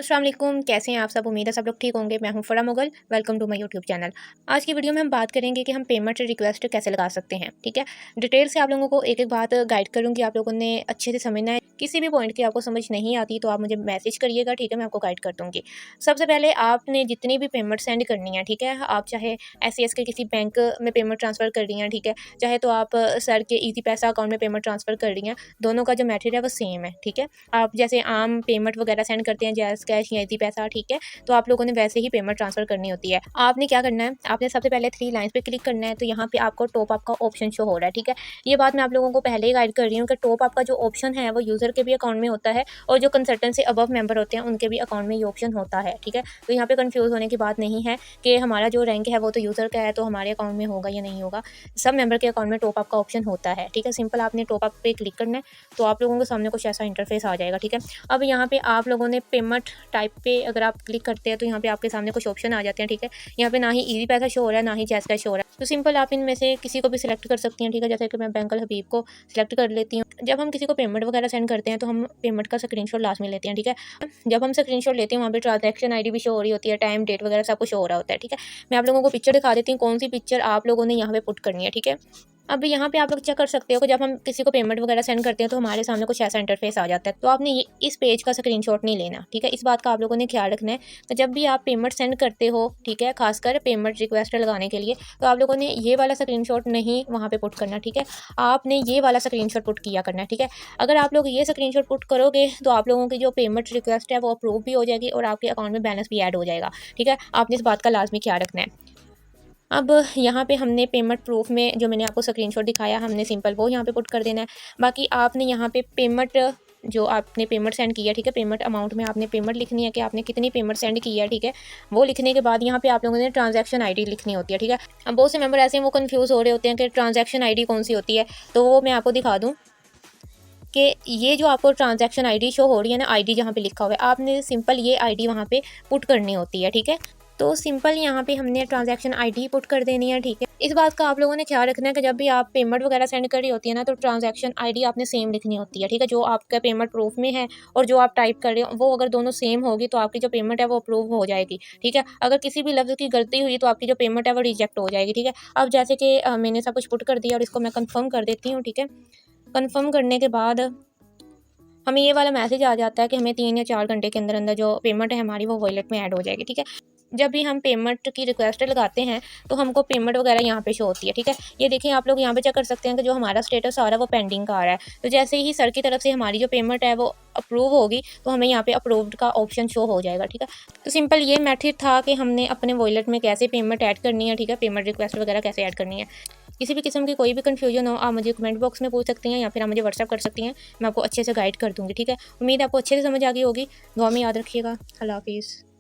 अस्सलाम वालेकुम, कैसे हैं आप सब। उम्मीद है सब लोग ठीक होंगे। मैं हूं Farah Mughal, welcome to my YouTube channel. आज की वीडियो में हम बात करेंगे कि हम पेमेंट रिक्वेस्ट कैसे लगा सकते हैं। ठीक है, डिटेल से आप लोगों को एक एक बात गाइड करूंगी, आप लोगों ने अच्छे से समझना है। किसी भी पॉइंट की आपको समझ नहीं आती तो आप मुझे मैसेज करिएगा, ठीक है, मैं आपको गाइड कर दूँगी। सबसे पहले आपने जितनी भी पेमेंट सेंड करनी है, ठीक है, आप चाहे SCS के किसी बैंक में पेमेंट ट्रांसफ़र कर रही हैं, ठीक है, चाहे तो आप सर के ईज़ी पैसा अकाउंट में पेमेंट ट्रांसफ़र कर रही हैं, दोनों का जो मेथड है वो सेम है। ठीक है, आप जैसे आम पेमेंट वगैरह सेंड करते हैं, जैज़ कैश या ईज़ी पैसा, ठीक है, तो आप लोगों ने वैसे ही पेमेंट ट्रांसफ़र करनी होती है। आपने क्या करना है, आपने सबसे पहले 3 लाइन्स पे क्लिक करना है, तो यहाँ पे आपको टॉप अप का ऑप्शन शो हो रहा है। ठीक है, ये बात मैं आप लोगों को पहले ही गाइड कर रही हूँ कि टॉप अप का जो ऑप्शन है वो यूज़र के भी अकाउंट में होता है और जो कंसल्टेंट से अबव मेंबर होते हैं उनके भी अकाउंट में ये ऑप्शन होता है। ठीक है, तो यहाँ पे कंफ्यूज होने की बात नहीं है कि हमारा जो रैंक है वो तो यूज़र का है तो हमारे अकाउंट में होगा या नहीं होगा। सब मेंबर के अकाउंट में टॉप अप का ऑप्शन होता है। ठीक है, सिंपल आपने टॉप अप पे क्लिक करना है तो आप लोगों के सामने कुछ ऐसा इंटरफेस आ जाएगा। ठीक है, अब यहाँ पे आप लोगों ने पेमेंट टाइप पे अगर आप क्लिक करते हैं तो यहाँ पे आपके सामने कुछ ऑप्शन आ जाते हैं। ठीक है, यहाँ पे ना ही ईज़ी पैसा शो हो रहा है, ना ही जैज़ कैश शो हो रहा है, तो सिंपल आप इनमें से किसी को भी सिलेक्ट कर सकती हैं। ठीक है, जैसे कि मैं बैंक अल हबीब को सिलेक्ट कर लेती हूँ। जब हम किसी को पेमेंट वगैरह सेंड करते हैं तो हम पेमेंट का स्क्रीनशॉट लास्ट में लेते हैं। ठीक है, जब हम स्क्रीनशॉट लेते हैं वहाँ पे ट्रांजैक्शन आईडी भी शो हो रही होती है, टाइम डेट वगैरह सब कुछ शो हो रहा होता है। ठीक है, मैं आप लोगों को पिक्चर दिखा देती हूँ, कौन सी पिक्चर आप लोगों ने यहाँ पे पुट करनी है। ठीक है, अब यहाँ पे आप लोग चेक कर सकते हो कि जब हम किसी को पेमेंट वगैरह सेंड करते हैं तो हमारे सामने कुछ ऐसा इंटरफेस आ जाता है, तो आपने इस पेज का स्क्रीनशॉट नहीं लेना। ठीक है, इस बात का आप लोगों ने ख्याल रखना है। तो जब भी आप पेमेंट सेंड करते हो, ठीक है, खासकर पेमेंट रिक्वेस्ट लगाने के लिए, तो आप लोगों ने ये वाला स्क्रीनशॉट नहीं वहाँ पे पुट करना। ठीक है, आपने ये वाला स्क्रीनशॉट पुट किया करना है। ठीक है, अगर आप लोग ये स्क्रीनशॉट पुट करोगे तो आप लोगों की जो पेमेंट रिक्वेस्ट है वो अप्रूव भी हो जाएगी और आपके अकाउंट में बैलेंस भी ऐड हो जाएगा। ठीक है, आपने इस बात का लाजमी ख्याल रखना है। अब यहाँ पे हमने पेमेंट प्रूफ में जो मैंने आपको स्क्रीनशॉट दिखाया, हमने सिंपल वो यहाँ पे पुट कर देना है। बाकी आपने यहाँ पे पेमेंट जो आपने पेमेंट सेंड किया, ठीक है, पेमेंट अमाउंट में आपने पेमेंट लिखनी है कि आपने कितनी पेमेंट सेंड की है। ठीक है, वो लिखने के बाद यहाँ पे आप लोगों ने ट्रांजैक्शन आईडी लिखनी होती है। ठीक है, अब बहुत से मेंबर ऐसे हैं वो कंफ्यूज हो रहे होते हैं कि ट्रांजैक्शन आईडी कौन सी होती है, तो वो मैं आपको दिखा दूँ कि ये जो आपको ट्रांजैक्शन आईडी शो हो रही है ना, आईडी जहाँ पे लिखा हुआ है, आपने सिंपल ये आईडी वहाँ पे पुट करनी होती है। ठीक है, तो सिंपल यहाँ पे हमने ट्रांजैक्शन आईडी पुट कर देनी है। ठीक है, इस बात का आप लोगों ने ख्याल रखना है कि जब भी आप पेमेंट वगैरह सेंड कर रही होती है ना, तो ट्रांजैक्शन आईडी आपने सेम लिखनी होती है। ठीक है, जो आपका पेमेंट प्रूफ में है और जो आप टाइप कर रहे हो वो अगर दोनों सेम होगी तो आपकी जो पेमेंट है वो अप्रूव हो जाएगी। ठीक है, अगर किसी भी लफ्ज़ की गलती हुई तो आपकी जो पेमेंट है वो रिजेक्ट हो जाएगी। ठीक है, अब जैसे कि मैंने सब कुछ पुट कर दिया और इसको मैं कन्फर्म कर देती हूँ। ठीक है, कन्फर्म करने के बाद हमें ये वाला मैसेज आ जाता है कि हमें 3 या 4 घंटे के अंदर अंदर जो पेमेंट है हमारी वो वॉलेट में ऐड हो जाएगी। ठीक है, जब भी हम पेमेंट की रिक्वेस्ट लगाते हैं तो हमको पेमेंट वगैरह यहाँ पे शो होती है। ठीक है, ये देखिए आप लोग यहाँ पे चेक कर सकते हैं कि जो हमारा स्टेटस आ रहा है वो पेंडिंग का आ रहा है। तो जैसे ही सर की तरफ से हमारी जो पेमेंट है वो अप्रूव होगी तो हमें यहाँ पे अप्रूव्ड का ऑप्शन शो हो जाएगा। ठीक है, तो सिंपल ये मेथड था कि हमने अपने वॉलेट में कैसे पेमेंट ऐड करनी है। ठीक है, पेमेंट रिक्वेस्ट वगैरह कैसे ऐड करनी है। किसी भी किस्म की कोई भी कन्फ्यूजन हो आप मुझे कमेंट बॉक्स में पूछ सकती हैं या फिर आप मुझे व्हाट्सअप कर सकती हैं, मैं आपको अच्छे से गाइड कर दूँगी। ठीक है, उम्मीद है आपको अच्छे से समझ आ गई होगी। दुआ में याद रखिएगा। अल्लाह हाफिज़।